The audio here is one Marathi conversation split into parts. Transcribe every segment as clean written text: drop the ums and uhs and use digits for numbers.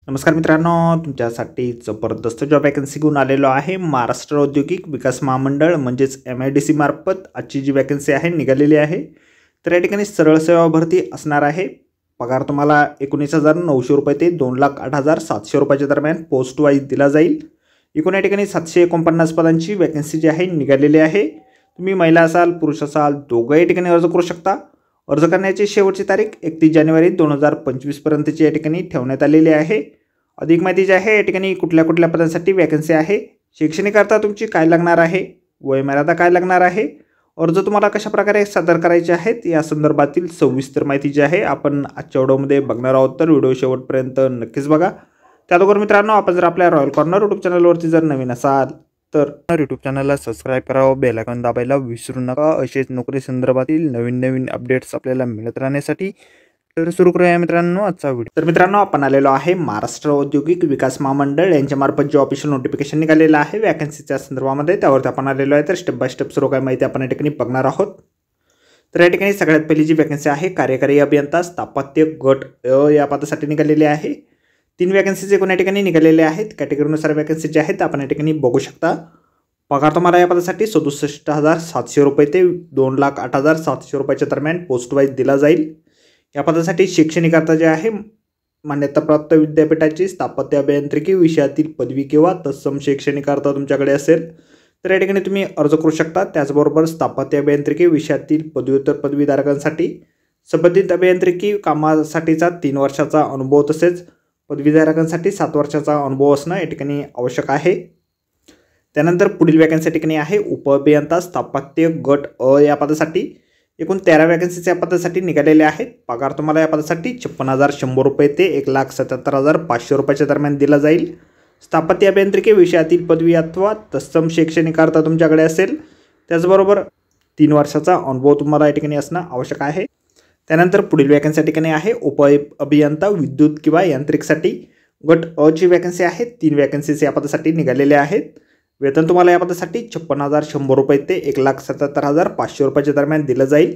नमस्कार मित्रांनो, तुमच्यासाठी जबरदस्त जॉब वॅकन्सी घेऊन आलेलो आहे। महाराष्ट्र औद्योगिक विकास महामंडळ म्हणजेच MIDC मार्फत आजची जी वॅकन्सी आहे निघालेली आहे। तर या ठिकाणी सरळ सेवा भरती असणार आहे। पगार तुम्हाला 19,900 रुपये ते 2,08,700 रुपयाच्या दरम्यान पोस्ट वाईज दिला जाईल। एकूण या ठिकाणी 749 पदांची वॅकन्सी जी आहे निघालेली आहे। तुम्ही महिला असाल पुरुष असाल दोघंही ठिकाणी अर्ज करू शकता। अर्ज करण्याची शेवटची तारीख 31 जानेवारी 2025 पर्यंतची या ठिकाणी ठेवण्यात आलेली आहे। अधिक माहिती जी आहे या ठिकाणी कुठल्या कुठल्या पदांसाठी वॅकन्सी आहे, शैक्षणिक अर्हता तुमची काय लागणार आहे, वयमर्यादा काय लागणार आहे, अर्ज तुम्हाला कशा प्रकारे सादर करायचे आहेत या संदर्भातील सविस्तर माहिती जी आहे आपण आजच्या व्हिडिओमध्ये बघणार आहोत। तर व्हिडिओ शेवटपर्यंत नक्कीच बघा। त्याचबरोबर मित्रांनो, आपण जर आपल्या रॉयल कॉर्नर यूट्यूब चॅनलवरती जर नवीन असाल तर यूट्यूब चॅनलला सबस्क्राइब करावं, बेल आयकॉन दाबायला विसरू नका। असेच नोकरी संदर्भातील नवीन नवीन अपडेट्स आपल्याला मिळत राहण्यासाठी। तर सुरू करूया मित्रांनो आजचा व्हिडिओ। तर मित्रांनो, आपण आलेलो आहे महाराष्ट्र औद्योगिक विकास महामंडळ यांच्या मार्फत जे ऑफिशियल नोटिफिकेशन निघालेलं आहे वॅकन्सीच्या संदर्भामध्ये, त्यावरती आपण आलेलो आहे। तर स्टेप बाय स्टेप सर्व काही माहिती आपण या ठिकाणी बघणार आहोत। तर या ठिकाणी सगळ्यात पहिली जी वॅकन्सी आहे कार्यकारी अभियंता स्थापत्य गट या पदासाठी निघालेली आहे। 3 वॅकन्सीज एकूण या ठिकाणी निघालेले आहेत। कॅटेगरीनुसार वॅकन्सी जे आहेत आपण या ठिकाणी बघू शकता। पगार तुम्हाला या पदासाठी 67,700 रुपये ते 2,08,700 रुपयाच्या दरम्यान पोस्ट वाईज दिला जाईल। या पदासाठी शैक्षणिक अर्हता जे आहे मान्यताप्राप्त विद्यापीठाची स्थापत्य अभियांत्रिकी विषयातील पदवी किंवा तत्सम शैक्षणिक अर्हता तुमच्याकडे असेल तर या ठिकाणी तुम्ही अर्ज करू शकता। त्याचबरोबर स्थापत्य अभियांत्रिकी विषयातील पदव्युत्तर पदवीधारकांसाठी संबंधित अभियांत्रिकी कामासाठीचा 3 वर्षाचा अनुभव तसेच पदवीधारकांसाठी 7 वर्षाचा अनुभव असणं या ठिकाणी आवश्यक आहे। त्यानंतर पुढील वॅकन्सी ठिकाणी आहे उपअभियंता स्थापत्य गट या पदासाठी एकूण 13 वॅकन्सीज या पदासाठी निघालेले आहेत। पगार तुम्हाला या पदासाठी 56,100 रुपये ते 1,77,500 रुपयाच्या दरम्यान दिला जाईल। स्थापत्य अभियांत्रिकी विषयातील पदवी अथवा तत्सम शैक्षणिक अर्हता तुमच्याकडे असेल, त्याचबरोबर 3 वर्षाचा अनुभव तुम्हाला या ठिकाणी असणं आवश्यक आहे। त्यानंतर पुढील वॅकन्सी ठिकाणी आहे उपअभियंता विद्युत किंवा यांत्रिकसाठी गट ची वॅकन्सी आहे। 3 वॅकन्सीज या पदासाठी निघालेले आहेत। वेतन तुम्हाला या पदासाठी 56,100 रुपये ते 1,77,500 रुपयाच्या दरम्यान दिलं जाईल।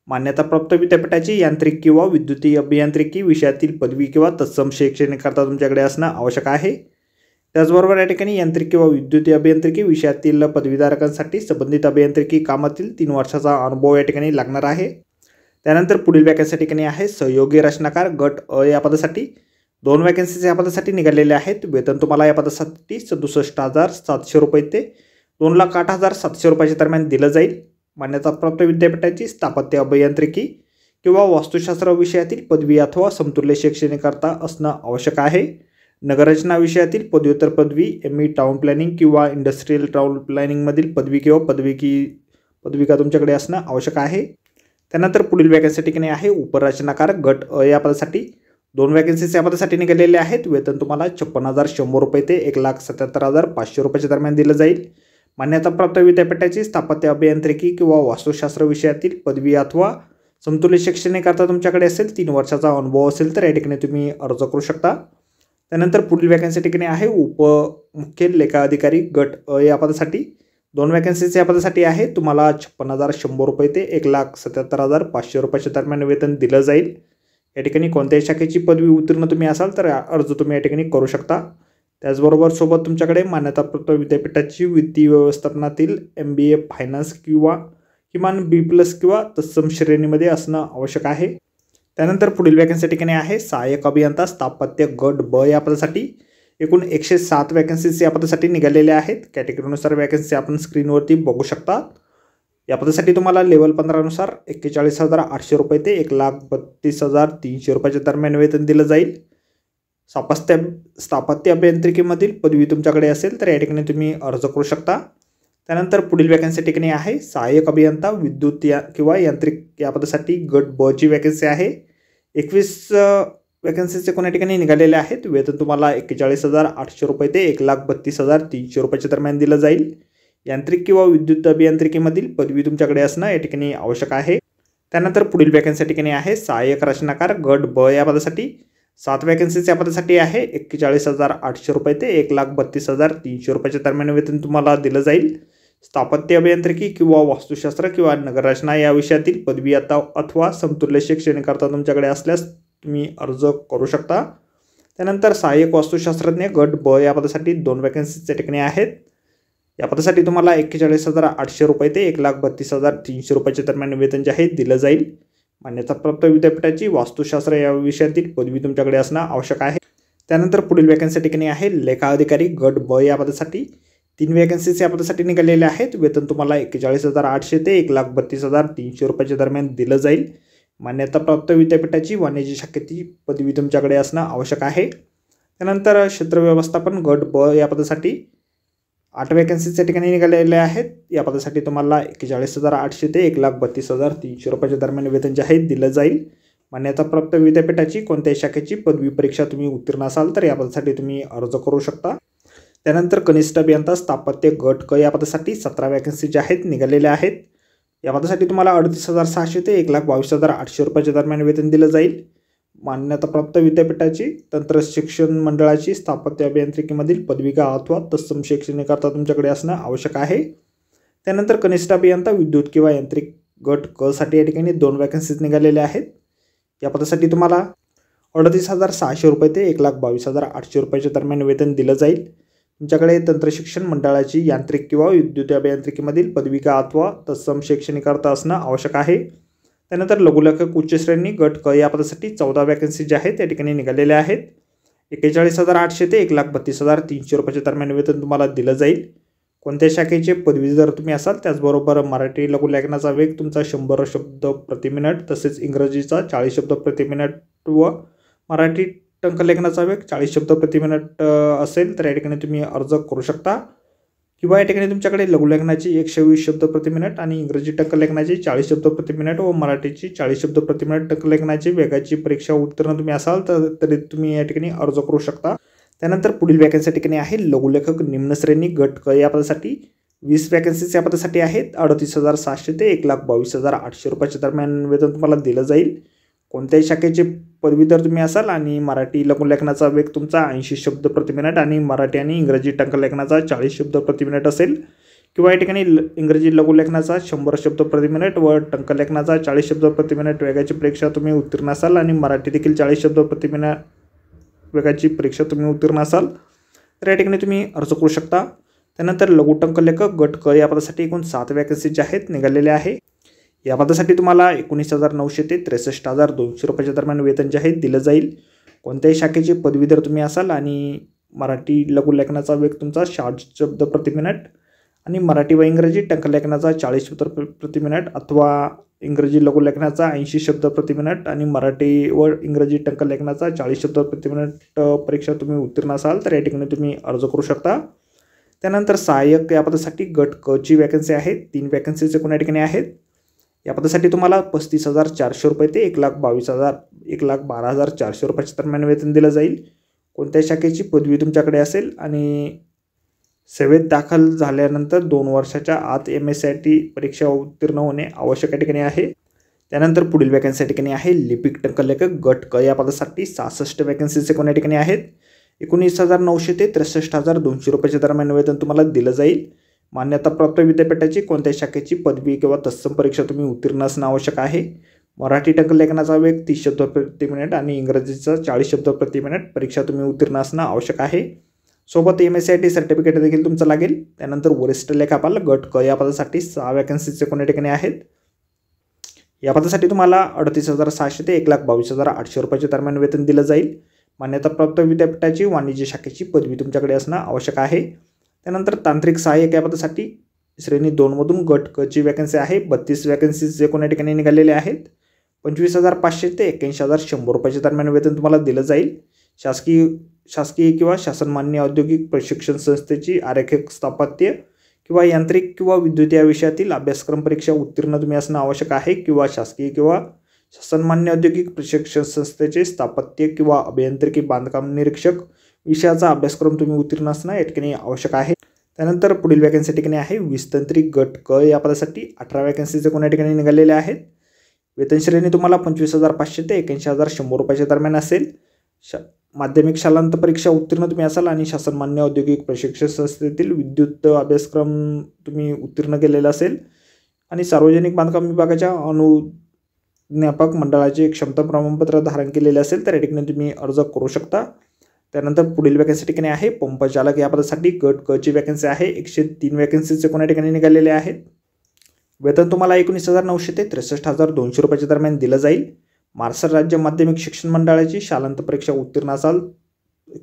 मान्यताप्राप्त विद्यापीठाची यांत्रिक किंवा विद्युतीय अभियांत्रिकी विषयातील पदवी किंवा तत्सम शैक्षणिक अर्हता तुमच्याकडे असणं आवश्यक आहे। त्याचबरोबर या ठिकाणी यांत्रिक किंवा विद्युतीय अभियांत्रिकी विषयातील पदवीधारकांसाठी संबंधित अभियांत्रिकी कामातील 3 वर्षाचा अनुभव या ठिकाणी लागणार आहे। त्यानंतर पुढील वॅकन्सी ठिकाणी आहे सहयोगी रचनाकार गट या पदासाठी 2 वॅकन्सीज या पदासाठी निघालेले आहेत। वेतन तुम्हाला या पदासाठी 67,700 रुपये ते 2,08,700 रुपयाच्या दरम्यान दिलं जाईल। मान्यताप्राप्त विद्यापीठाची स्थापत्य अभियांत्रिकी किंवा वास्तुशास्त्र विषयातील पदवी अथवा समतुल्य शैक्षणिक अर्हता असणं आवश्यक आहे। नगररचना विषयातील पदव्युत्तर पदवी ME टाउन प्लॅनिंग किंवा इंडस्ट्रियल टाउन प्लॅनिंगमधील पदवी किंवा पदविका तुमच्याकडे असणं आवश्यक आहे। त्यानंतर पुढील वॅकन्सी ठिकाणी आहे उपरचनाकार गट या पदासाठी 2 वॅकन्सीज या पदासाठी निघालेले आहेत। वेतन तुम्हाला 56,100 रुपये ते 1,77,500 रुपयाच्या दरम्यान दिलं जाईल। मान्यताप्राप्त विद्यापीठाची स्थापत्य अभियांत्रिकी किंवा वास्तुशास्त्र विषयातील पदवी अथवा समतुल्य शैक्षणिक अर्हता तुमच्याकडे असेल, 3 वर्षाचा अनुभव असेल तर या ठिकाणी तुम्ही अर्ज करू शकता। त्यानंतर पुढील वॅकन्सी ठिकाणी आहे उपमुख्य लेखा अधिकारी गट या पदासाठी 2 वॅकन्सीज या पदासाठी आहे। तुम्हाला 56,100 रुपये ते 1,77,500 रुपयाच्या दरम्यान वेतन दिलं जाईल। या ठिकाणी कोणत्याही शाखेची पदवी उत्तीर्ण तुम्ही असाल तर अर्ज तुम्ही या ठिकाणी करू शकता। त्याचबरोबर सोबत तुमच्याकडे मान्यताप्राप्त विद्यापीठाची वित्तीय व्यवस्थापनातील MBA फायनान्स किंवा किमान B+ किंवा तत्सम श्रेणीमध्ये असणं आवश्यक आहे। त्यानंतर पुढील वॅकन्सी ठिकाणी आहे सहाय्यक अभियंता स्थापत्य गट ब या पदासाठी एकूण 107 वॅकन्सीज या पदासाठी निघालेल्या आहेत। कॅटेगरीनुसार वॅकन्सी आपण स्क्रीनवरती बघू शकता। या पदासाठी तुम्हाला लेवल 15 नुसार 41,800 रुपये ते 1,32,300 रुपयाच्या दरम्यान वेतन दिलं जाईल। स्थापत्य अभियांत्रिकीमधील पदवी तुमच्याकडे असेल तर या ठिकाणी तुम्ही अर्ज करू शकता। त्यानंतर पुढील वॅकन्सी ठिकाणी आहे सहाय्यक अभियंता विद्युत किंवा यांत्रिक या पदासाठी गट ब ची वॅकन्सी आहे। 21 वॅकन्सीज कोणत्या ठिकाणी निघालेले आहेत। वेतन तुम्हाला 41,800 रुपये ते 1,32,300 रुपयाच्या दरम्यान दिलं जाईल। यांत्रिक किंवा विद्युत अभियांत्रिकीमधील पदवी तुमच्याकडे असणं या ठिकाणी आवश्यक आहे। त्यानंतर पुढील वॅकन्सी ठिकाणी आहे सहाय्यक रचनाकार गट ब या पदासाठी 7 वॅकन्सीज या पदासाठी आहे। 41,800 रुपये ते 1,32,300 रुपयाच्या दरम्यान वेतन तुम्हाला दिलं जाईल। स्थापत्य अभियांत्रिकी किंवा वास्तुशास्त्र किंवा नगररचना या विषयातील पदवी अथवा समतुल्य शैक्षणिक अर्हता तुमच्याकडे असल्यास तुम्ही अर्ज करू शकता। त्यानंतर सहाय्यक वास्तुशास्त्रज्ञ गट ब या पदासाठी 2 वॅकन्सीज त्या ठिकाणी आहेत. या पदासाठी तुम्हाला 41,800 रुपये ते 1,32,300 रुपयाच्या दरम्यान वेतन जे आहे दिलं जाईल. मान्यताप्राप्त विद्यापीठाची वास्तुशास्त्र या विषयातील पदवी तुमच्याकडे असणं आवश्यक आहे. त्यानंतर पुढील वॅकन्सी ठिकाणी आहे लेखा अधिकारी गट ब या पदासाठी 3 वॅकन्सीज या पदासाठी निघालेल्या आहेत. वेतन तुम्हाला 41,800 ते 1,32,300 रुपयाच्या दरम्यान दिलं जाईल. मान्यताप्राप्त विद्यापीठाची वाणिज्य शाखेची पदवी तुमच्याकडे असणं आवश्यक आहे. त्यानंतर क्षेत्र व्यवस्थापन गट ब या पदासाठी 8 वॅकन्सीज त्या ठिकाणी निघालेल्या आहेत. या पदासाठी तुम्हाला 41,800 ते 1,32,300 रुपयाच्या दरम्यान वेतन जे आहे दिलं जाईल. मान्यताप्राप्त विद्यापीठाची कोणत्याही शाखेची पदवी परीक्षा तुम्ही उत्तीर्ण असाल तर या पदासाठी तुम्ही अर्ज करू शकता. त्यानंतर कनिष्ठ अभियंता स्थापत्य गट क या पदासाठी 17 वॅकन्सी ज्या आहेत निघालेल्या आहेत. या पदासाठी तुम्हाला 38,600 ते 1,22,800 रुपयाच्या दरम्यान वेतन दिलं जाईल. मान्यताप्राप्त विद्यापीठाची तंत्र शिक्षण मंडळाची स्थापत्य अभियांत्रिकीमधील पदविका अथवा तत्सम शैक्षणिककरता तुमच्याकडे असणं आवश्यक आहे. त्यानंतर कनिष्ठ अभियंता विद्युत किंवा यांत्रिक गट क साठी या ठिकाणी 2 वॅकन्सीज निघालेल्या आहेत. या पदासाठी तुम्हाला 38,600 रुपये ते 1,22,800 रुपयाच्या दरम्यान वेतन दिलं जाईल. तुमच्याकडे तंत्र शिक्षण मंडळाची यांत्रिक किंवा विद्युत अभियांत्रिकीमधील पदविका अथवा तत्सम शैक्षणिककरता असणं आवश्यक आहे. त्यानंतर लघुलेखक उच्च श्रेणी गट क या पदासाठी 14 वॅकन्सी ज्या आहेत त्या ठिकाणी निघालेल्या आहेत. 41,800 ते 1,32,300 रुपयाच्या दरम्यान वेतन तुम्हाला दिलं जाईल. कोणत्या शाखेचे पदवीधर तुम्ही असाल त्याचबरोबर मराठी लघुलेखनाचा वेग तुमचा 100 शब्द प्रति मिनिट तसेच इंग्रजीचा 40 शब्द प्रति मिनिट व मराठी टंकलेखनाचा वेग 40 शब्द प्रति मिनिट असेल तर या ठिकाणी तुम्ही अर्ज करू शकता. किंवा या ठिकाणी तुमच्याकडे लघुलेखनाची 120 शब्द प्रति मिनिट आणि इंग्रजी टंकलेखनाची 40 शब्द प्रति मिनिट व मराठीची 40 शब्द प्रति मिनिट टंकलेखनाची वेगाची परीक्षा उत्तीर्ण तुम्ही असाल तर तरी तुम्ही या ठिकाणी अर्ज करू शकता. त्यानंतर पुढील वॅकन्सी ठिकाणी आहे लघुलेखक निम्न श्रेणी गट क या पदासाठी 20 वॅकन्सीज या पदासाठी आहेत. 38,700 ते 1,22,800 रुपयाच्या दरम्यान वेतन तुम्हाला दिलं जाईल. कोणत्याही शाखेचे पदवीधर तुम्ही असाल आणि मराठी लघुलेखनाचा वेग तुमचा 80 शब्द प्रति मिनिट आणि मराठी आणि इंग्रजी टंकलेखनाचा 40 शब्द प्रति मिनिट असेल किंवा या ठिकाणी इंग्रजी लघुलेखनाचा 100 शब्द प्रति मिनिट व टंकलेखनाचा 40 शब्द प्रति मिनिट वेगाची परीक्षा तुम्ही उत्तीर्ण असाल आणि मराठी देखील 40 शब्द प्रति मिनिट वेगाची परीक्षा तुम्ही उत्तीर्ण असाल तर या ठिकाणी तुम्ही अर्ज करू शकता. त्यानंतर लघुटंकलेखक गट क या पदासाठी एकूण 7 वॅकन्सी ज्या आहेत निघालेल्या आहे. या पदासाठी तुम्हाला 19,900 ते 63,200 रुपयाच्या दरम्यान वेतन जे आहे दिलं जाईल. कोणत्याही शाखेचे पदवीधर तुम्ही असाल आणि मराठी लघुलेखनाचा वेग तुमचा 60 शब्द प्रति मिनिट आणि मराठी व इंग्रजी टंकलेखनाचा 40 शब्द प्रति मिनिट अथवा इंग्रजी लघुलेखनाचा 80 शब्द प्रति मिनिट आणि मराठी व इंग्रजी टंकलेखनाचा 40 शब्द प्रति मिनिट परीक्षा तुम्ही उत्तीर्ण असाल तर या ठिकाणी तुम्ही अर्ज करू शकता. त्यानंतर सहाय्यक या पदासाठी गट क ची वॅकन्सी आहे. 3 वॅकन्सीज एकूण या ठिकाणी आहेत. या पदासाठी तुम्हाला 35,400 रुपये ते 1,12,400 रुपयाच्या दरम्यान वेतन दिलं जाईल. कोणत्याही शाखेची पदवी तुमच्याकडे असेल आणि सेवेत दाखल झाल्यानंतर 2 वर्षाच्या आत MSIT परीक्षा उत्तीर्ण होणे आवश्यक या ठिकाणी आहे. त्यानंतर पुढील वॅकन्सी या ठिकाणी आहे लिपिक टंकलेखक गट क या पदासाठी 66 वॅकन्सीज एकूण या ठिकाणी आहेत. 19,900 ते 63,200 रुपयाच्या दरम्यान वेतन तुम्हाला दिलं जाईल. मान्यताप्राप्त विद्यापीठाची कोणत्याही शाखेची पदवी किंवा तत्सम परीक्षा तुम्ही उत्तीर्ण असणं आवश्यक आहे. मराठी टंकलेखनाचा वेग 30 शब्द प्रति मिनिट आणि इंग्रजीचा 40 शब्द प्रति मिनिट परीक्षा तुम्ही उत्तीर्ण असणं आवश्यक आहे. सोबत MSIT सर्टिफिकेट देखील तुमचं लागेल. त्यानंतर वरिष्ठ लेखापाल गट क या पदासाठी 6 वॅकन्सीचे कोण्या ठिकाणी आहेत. या पदासाठी तुम्हाला 38,600 ते 1,22,800 रुपयाच्या दरम्यान वेतन दिलं जाईल. मान्यताप्राप्त विद्यापीठाची वाणिज्य शाखेची पदवी तुमच्याकडे असणं आवश्यक आहे. त्यानंतर तांत्रिक सहाय्यक या पदासाठी श्रेणी 2 मधून गट क ची वॅकन्सी आहे. 32 वॅकन्सीज जे कोण्या ठिकाणी निघालेले आहेत. 25,500 ते 81,100 रुपयाच्या दरम्यान वेतन तुम्हाला दिलं जाईल. शासकीय किंवा शासनमान्य औद्योगिक प्रशिक्षण संस्थेची आरेखक स्थापत्य किंवा यांत्रिक किंवा विद्युत या विषयातील अभ्यासक्रम परीक्षा उत्तीर्ण तुम्ही असणं आवश्यक आहे. किंवा शासकीय किंवा शासनमान्य औद्योगिक प्रशिक्षण संस्थेचे स्थापत्य किंवा अभियांत्रिकी बांधकाम निरीक्षक विषयाचा अभ्यासक्रम तुम्ही उत्तीर्ण असणं या ठिकाणी आवश्यक आहे. त्यानंतर पुढील वॅकन्सी ठिकाणी आहे वीजतंत्री गट क या पदासाठी 18 वॅकन्सीचे कोण्या ठिकाणी निघालेले आहेत. वेतन श्रेणी तुम्हाला 25,500 ते 81,100 रुपयाच्या दरम्यान असेल. माध्यमिक शालांत परीक्षा उत्तीर्ण तुम्ही असाल आणि शासनमान्य औद्योगिक प्रशिक्षण संस्थेतील विद्युत अभ्यासक्रम तुम्ही उत्तीर्ण केलेला असेल आणि सार्वजनिक बांधकाम विभागाच्या अनुज्ञापक मंडळाचे क्षमता प्रमाणपत्र धारण केलेले असेल तर या ठिकाणी तुम्ही अर्ज करू शकता. त्यानंतर पुढील वॅकन्सी ठिकाणी आहे पंप चालक या पदासाठी गट क ची वॅकन्सी आहे. 103 वॅकन्सीचे कोणा ठिकाणी निघालेले आहेत. वेतन तुम्हाला 19,900 ते 63,200 रुपयाच्या दरम्यान दिलं जाईल. महाराष्ट्र राज्य माध्यमिक शिक्षण मंडळाची शालांत परीक्षा उत्तीर्ण असाल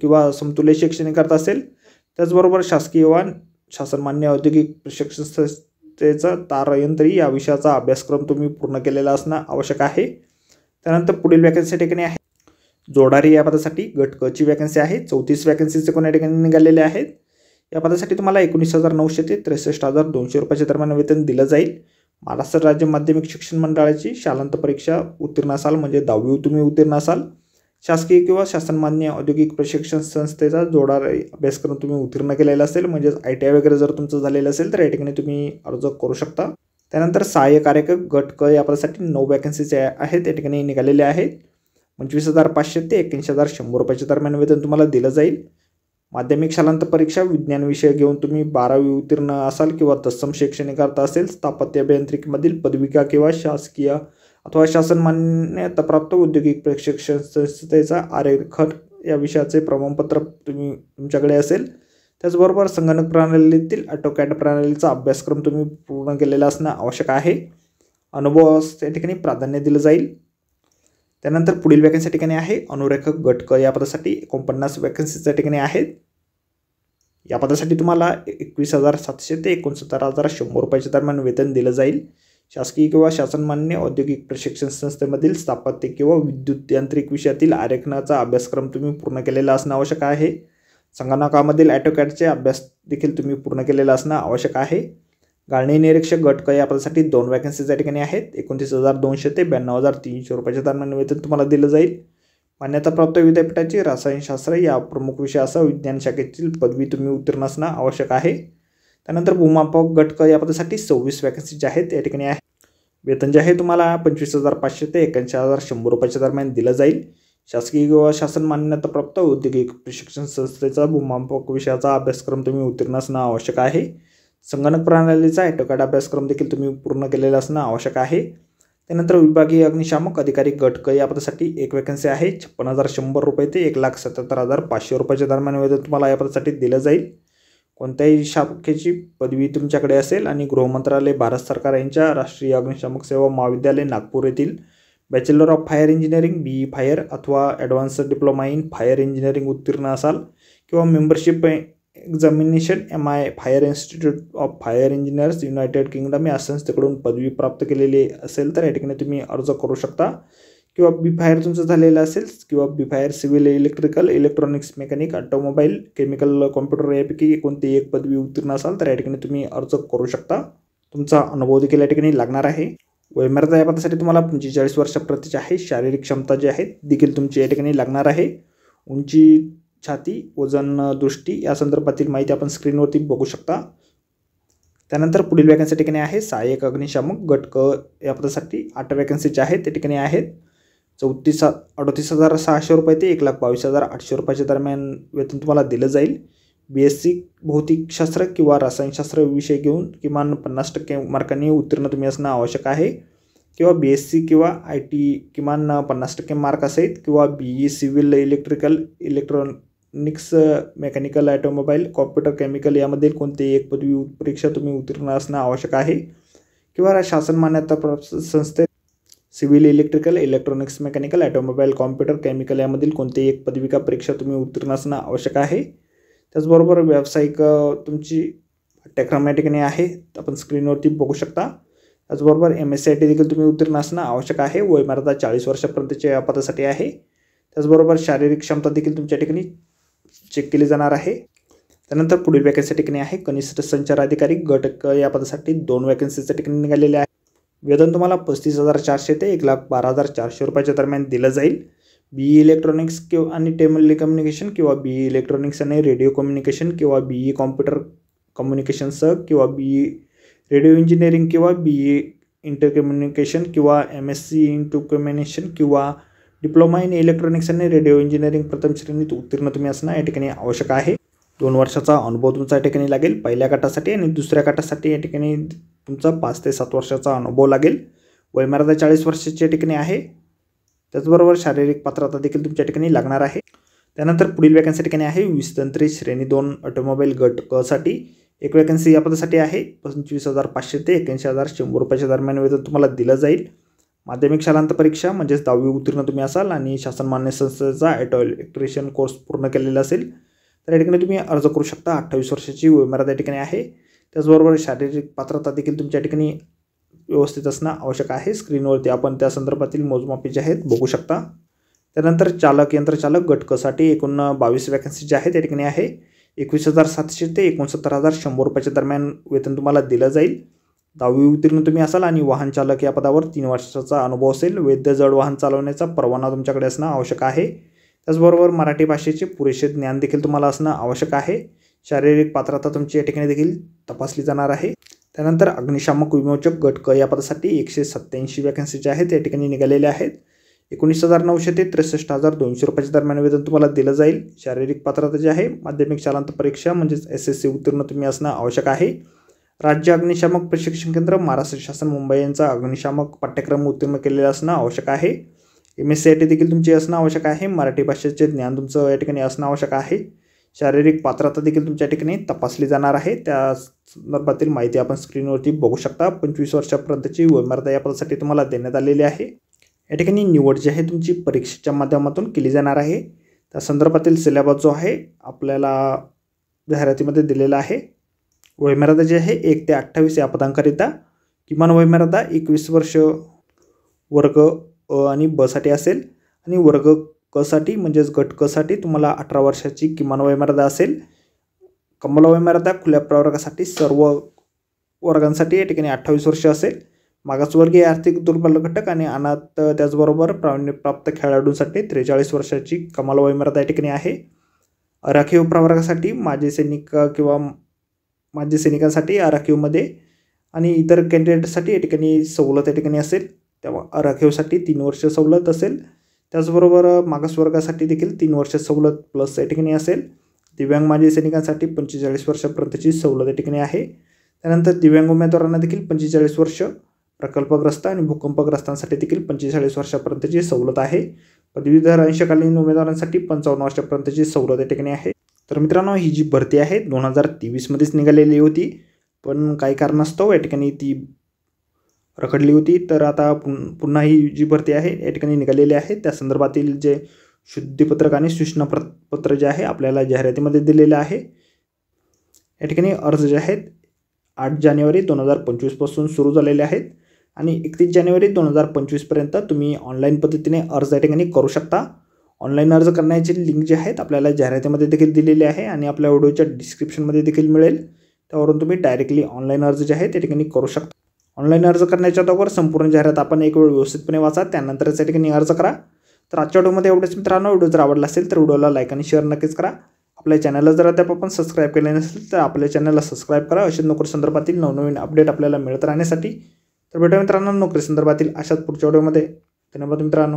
किंवा समतुल्य शैक्षणिक करत असेल, त्याचबरोबर शासकीय व शासनमान्य औद्योगिक प्रशिक्षण संस्थेचा तारयंत्री या विषयाचा अभ्यासक्रम तुम्ही पूर्ण केलेला असणं आवश्यक आहे. त्यानंतर पुढील वॅकन्सी ठिकाणी आहे जोडारी या पदासाठी गट क ची वॅकन्सी आहे. 34 वॅकन्सीचे कोणा ठिकाणी निघालेले आहेत. या पदासाठी तुम्हाला 19,900 ते 63,200 रुपयाच्या दरम्यान वेतन दिलं जाईल. महाराष्ट्र राज्य माध्यमिक शिक्षण मंडळाची शालांत परीक्षा उत्तीर्ण असाल म्हणजे 10वी तुम्ही उत्तीर्ण असाल, शासकीय किंवा शासनमान्य औद्योगिक प्रशिक्षण संस्थेचा जोडारी अभ्यासक्रम तुम्ही उत्तीर्ण केलेला असेल म्हणजे ITI वगैरे जर तुमचं झालेलं असेल तर या ठिकाणी तुम्ही अर्ज करू शकता. त्यानंतर सहाय्य कार्यक गट क या पदासाठी 9 वॅकन्सीचे आहेत या ठिकाणी निघालेले आहेत. 25,500 ते 81,100 रुपयाच्या दरम्यान वेतन तुम्हाला दिलं जाईल. माध्यमिक शालांत परीक्षा विज्ञान विषय घेऊन तुम्ही 12वी उत्तीर्ण असाल किंवा तत्सम शैक्षणिक करता असेल, स्थापत्य अभियांत्रिकीमधील पदविका किंवा शासकीय अथवा शासन मान्यताप्राप्त औद्योगिक प्रशिक्षण संस्थेचा आरेखन या विषयाचे प्रमाणपत्र तुमच्याकडे असेल. त्याचबरोबर संगणक प्रणालीतील AutoCAD प्रणालीचा अभ्यासक्रम तुम्ही पूर्ण केलेला असणं आवश्यक आहे. अनुभवास त्या ठिकाणी प्राधान्य दिलं जाईल. त्यानंतर पुढील वॅकन्सी ठिकाणी आहे अनुरेखक गट क या पदासाठी 49 वॅकन्सीच्या ठिकाणी आहेत. या पदासाठी तुम्हाला 21,700 ते 69,100 रुपयाच्या दरम्यान वेतन दिलं जाईल. शासकीय किंवा शासनमान्य औद्योगिक प्रशिक्षण संस्थेमधील स्थापत्य किंवा विद्युत यांत्रिक विषयातील आरेखनाचा अभ्यासक्रम तुम्ही पूर्ण केलेला असणं आवश्यक आहे. संगणकामधील AutoCADचे अभ्यास देखील तुम्ही पूर्ण केलेला असणं आवश्यक आहे. गाळणी निरीक्षक गट क या पदासाठी 2 वॅकन्सीज या ठिकाणी आहेत. 29,200 ते 92,300 रुपयाच्या दरम्यान वेतन तुम्हाला दिलं जाईल. मान्यताप्राप्त विद्यापीठाची रसायनशास्त्र या प्रमुख विषयासह विज्ञान शाखेतील पदवी तुम्ही उत्तीर्ण असणं आवश्यक आहे. त्यानंतर भूमापक गट क या पदासाठी 26 वॅकन्सी ज्या आहेत या ठिकाणी आहे. वेतन जे आहे तुम्हाला 25,500 ते 81,100 रुपयाच्या दरम्यान दिलं जाईल. शासकीय किंवा शासन मान्यताप्राप्त औद्योगिक प्रशिक्षण संस्थेचा भूमापक विषयाचा अभ्यासक्रम तुम्ही उत्तीर्ण असणं आवश्यक आहे. संगणक प्रणालीचा AutoCAD अभ्यासक्रम देखील तुम्ही पूर्ण केलेला असणं आवश्यक आहे. त्यानंतर विभागीय अग्निशामक अधिकारी गट क या पदासाठी 1 वॅकन्सी आहे. 56,100 रुपये ते 1,77,500 रुपयाच्या दरम्यान वेतन तुम्हाला या पदासाठी दिलं जाईल. कोणत्याही शाखेची पदवी तुमच्याकडे असेल आणि गृहमंत्रालय भारत सरकार यांच्या राष्ट्रीय अग्निशामक सेवा महाविद्यालय नागपूर येथील bachelor of fire engineering BE fire अथवा advance diploma in fire engineering उत्तीर्ण असाल किंवा membership examination MI fire institute of fire engineers United Kingdom या संस्थेकडून पदवी प्राप्त केलेली असेल तर या ठिकाणी तुम्ही अर्ज करू शकता. किंवा B फायर तुमचं झालेलं असेल किंवा B fire civil electrical electronics mechanic automobile chemical computer यापैकी कोणती एक पदवी उत्तीर्ण असाल तर या ठिकाणी तुम्ही अर्ज करू शकता. तुमचा अनुभव देखील या ठिकाणी लागणार आहे. वयोमर्यादा या पदासाठी तुम्हाला 45 वर्षापर्यंतची आहे. शारीरिक क्षमता जी आहे देखील तुमची या ठिकाणी लागणार आहे. उंची, छाती, वजन, दृष्टी या संदर्भातील माहिती आपण स्क्रीनवरती बघू शकता. त्यानंतर पुढील वॅकन्सी ठिकाणी आहे सहाय्यक अग्निशामक गट क या पदासाठी 8 वॅकन्सीचे आहेत त्या ठिकाणी आहेत. 38,600 रुपये ते 1,22,800 रुपयाच्या दरम्यान वेतन तुम्हाला दिलं जाईल. BSc भौतिकशास्त्र किंवा रसायनशास्त्र विषय घेऊन किमान 50% मार्कांनी उत्तीर्ण तुम्ही असणं आवश्यक आहे. किंवा BSc किंवा IT किमान 50% मार्क असेल किंवा BE civil electrical electronics mechanical automobile computer chemical यामधील कोणतीही एक पदवी परीक्षा तुम्ही उत्तीर्ण असणं आवश्यक आहे. किंवा शासन मान्यताप्राप्त संस्थेत civil electrical electronics mechanical automobile computer chemical यामधील कोणतीही एक पदविका परीक्षा तुम्ही उत्तीर्ण असणं आवश्यक आहे. त्याचबरोबर व्यावसायिक तुमची पाठ्यक्रम या ठिकाणी आहे आपण स्क्रीनवरती बघू शकता. त्याचबरोबर MSc IT देखील तुम्ही उत्तीर्ण असणं आवश्यक आहे. वयोमर्यादा 40 वर्षापर्यंतच्या पदासाठी आहे. त्याचबरोबर शारीरिक क्षमता देखील तुमच्या ठिकाणी चेक केली जाणार आहे. त्यानंतर पुढील वॅकन्सी ठिकाणी आहे कनिष्ठ संचार अधिकारी गट क या पदासाठी 2 वॅकन्सीच्या ठिकाणी निघालेले आहे. वेतन तुम्हाला 35,400 ते 1,12,400 रुपयाच्या दरम्यान दिलं जाईल. BE इलेक्ट्रॉनिक्स किंवा आणि टेलिकम्युनिकेशन किंवा BE इलेक्ट्रॉनिक्स आणि रेडिओ कम्युनिकेशन किंवा BE कॉम्प्युटर कम्युनिकेशनसह किंवा BE रेडिओ इंजिनिअरिंग किंवा BE इंटरकम्युनिकेशन किंवा MSc इंटरकम्युनिकेशन किंवा डिप्लोमा इन इलेक्ट्रॉनिक्स आणि रेडिओ इंजिनिअरिंग प्रथम श्रेणीत उत्तीर्ण तुम्ही असणं या ठिकाणी आवश्यक आहे. 2 वर्षाचा अनुभव तुमचा या ठिकाणी लागेल पहिल्या गटासाठी आणि दुसऱ्या गटासाठी या ठिकाणी तुमचा 5 ते 7 वर्षाचा अनुभव लागेल. वयोमर्यादा 40 वर्षाच्या ठिकाणी आहे. त्याचबरोबर शारीरिक पात्रता देखील तुमच्या ठिकाणी लागणार आहे. त्यानंतर पुढील वॅकन्सी ठिकाणी आहे 20 श्रेणी 2 ऑटोमोबाईल गट क साठी एक वॅकन्सी या पदासाठी आहे. 25,500 ते 81,100 रुपयाच्या दरम्यान वेतन तुम्हाला दिलं जाईल. माध्यमिक शालांत परीक्षा म्हणजेच 10वी उत्तीर्ण तुम्ही असाल आणि शासन मान्य संस्थेचा ऑटो इलेक्ट्रिशियन कोर्स पूर्ण केलेला असेल तर या ठिकाणी तुम्ही अर्ज करू शकता. 28 वर्षाची वयोमर्यादा या ठिकाणी आहे. त्याचबरोबर शारीरिक पात्रता देखील तुमच्या ठिकाणी व्यवस्थित असणं आवश्यक आहे. स्क्रीनवरती आपण त्या संदर्भातील मोजमापे जे आहेत बघू शकता. त्यानंतर चालक यंत्रचालक गट क साठी एकूण 22 वॅकन्सी जे आहेत त्या ठिकाणी आहे. 21,700 ते 69,100 रुपयाच्या दरम्यान वेतन तुम्हाला दिलं जाईल. 10वी उत्तीर्ण तुम्ही असाल आणि वाहन चालक या पदावर 3 वर्षाचा अनुभव असेल. वैध जड वाहन चालवण्याचा परवाना तुमच्याकडे असणं आवश्यक आहे. त्याचबरोबर मराठी भाषेचे पुरेसे ज्ञान देखील तुम्हाला असणं आवश्यक आहे. शारीरिक पात्रता तुमची या ठिकाणी देखील तपासली जाणार आहे. त्यानंतर अग्निशामक विमोचक गट क या पदासाठी 187 वॅकन्सी जे आहेत या ठिकाणी निघालेल्या आहेत. 19,900 ते 63,200 रुपयाच्या दरम्यान वेतन तुम्हाला दिलं जाईल. शारीरिक पात्रता जी आहे माध्यमिक शालांत परीक्षा म्हणजेच SSC उत्तीर्ण तुम्ही असणं आवश्यक आहे. राज्य अग्निशामक प्रशिक्षण केंद्र महाराष्ट्र शासन मुंबई यांचा अग्निशामक पाठ्यक्रम उत्तीर्ण केलेला असणं आवश्यक आहे. MSCIT देखील तुमची असणं आवश्यक आहे. मराठी भाषेचे ज्ञान तुमचं या ठिकाणी असणं आवश्यक आहे. शारीरिक पात्रता देखील तुमच्या ठिकाणी तपासली जाणार आहे. त्या संदर्भातील माहिती आपण स्क्रीनवरती बघू शकता. 25 वर्षापर्यंतची वयोमर्यादा या पदासाठी तुम्हाला देण्यात आलेली आहे. या ठिकाणी निवड जी आहे तुमची परीक्षेच्या माध्यमातून केली जाणार आहे. त्या संदर्भातील सिलेबस जो आहे आपल्याला जाहिरातीमध्ये दिलेला आहे. वयोमर्यादा जी आहे 1 ते 28 या पदांकरिता किमान वयोमर्यादा 21 वर्ष वर्ग अ आणि ब साठी असेल आणि वर्ग क साठी म्हणजेच गट क साठी तुम्हाला 18 वर्षाची किमान वयोमर्यादा असेल. कमाल वयोमर्यादा खुल्या प्रवर्गासाठी सर्व वर्गांसाठी या ठिकाणी 28 वर्ष असेल. मागासवर्गीय आर्थिक दुर्बल घटक आणि अनाथ त्याचबरोबर प्रावीण्यप्राप्त खेळाडूंसाठी 43 वर्षाची कमाल वयोमर्यादा या ठिकाणी आहे. राखीव प्रवर्गासाठी माजी सैनिक किंवा माजी सैनिकांसाठी आराखीवमध्ये आणि इतर कॅन्डिडेटसाठी या ठिकाणी सवलत या ठिकाणी असेल. तेव्हा आराखीवसाठी 3 वर्ष सवलत असेल. त्याचबरोबर मागासवर्गासाठी देखील 3 वर्ष सवलत प्लस या ठिकाणी असेल. दिव्यांग माजी सैनिकांसाठी 45 वर्षापर्यंतची सवलत या ठिकाणी आहे. त्यानंतर दिव्यांग उमेदवारांना देखील 45 वर्ष, प्रकल्पग्रस्त आणि भूकंपग्रस्तांसाठी देखील 45 वर्षापर्यंतची सवलत आहे. पदवीधर अंशकालीन उमेदवारांसाठी 55 वर्षापर्यंतची सवलत या ठिकाणी आहे. तर मित्रांनो, ही जी भरती आहे 2023मध्येच निघालेली होती, पण काही कारणास्तव या ठिकाणी ती रखडली होती. तर आता पुन्हा ही जी भरती आहे या ठिकाणी निघालेली आहे. त्या संदर्भातील जे शुद्धीपत्रक आणि सूचनापत्र जे आहे आपल्याला जाहिरातीमध्ये दिलेले आहे. या ठिकाणी अर्ज जे आहेत 8 जानेवारी 2025 पासून सुरू झालेले आहेत आणि 31 जानेवारी 2025 पर्यंत तुम्ही ऑनलाईन पद्धतीने अर्ज या ठिकाणी करू शकता. ऑनलाईन अर्ज करण्याची लिंक जी आहेत आपल्याला जाहिरातीमध्ये देखील दिलेली आहे आणि आपल्या व्हिडिओच्या डिस्क्रिप्शनमध्ये देखील मिळेल. त्यावरून तुम्ही डायरेक्टली ऑनलाईन अर्ज जे आहे त्या ठिकाणी करू शकता. ऑनलाईन अर्ज करण्याच्या अगोदर संपूर्ण जाहिरात आपण एक वेळ व्यवस्थितपणे वाचा, त्यानंतरच या ठिकाणी अर्ज करा. तर आजच्या व्हिडिओमध्ये एवढेच मित्रांनो. व्हिडिओ जर आवडला असेल तर व्हिडिओला लाईक आणि शेअर नक्कीच करा. आपल्या चॅनलला जर अद्याप आपण सबस्क्राईब केले नसेल तर आपल्या चॅनलला सबस्क्राईब करा. अशा नोकरी संदर्भातील नवनवीन अपडेट आपल्याला मिळत राहण्यासाठी. तर भेटूया मित्रांनो नोकरी संदर्भातील अशाच पुढच्या व्हिडिओमध्ये. धन्यवाद मित्रांनो.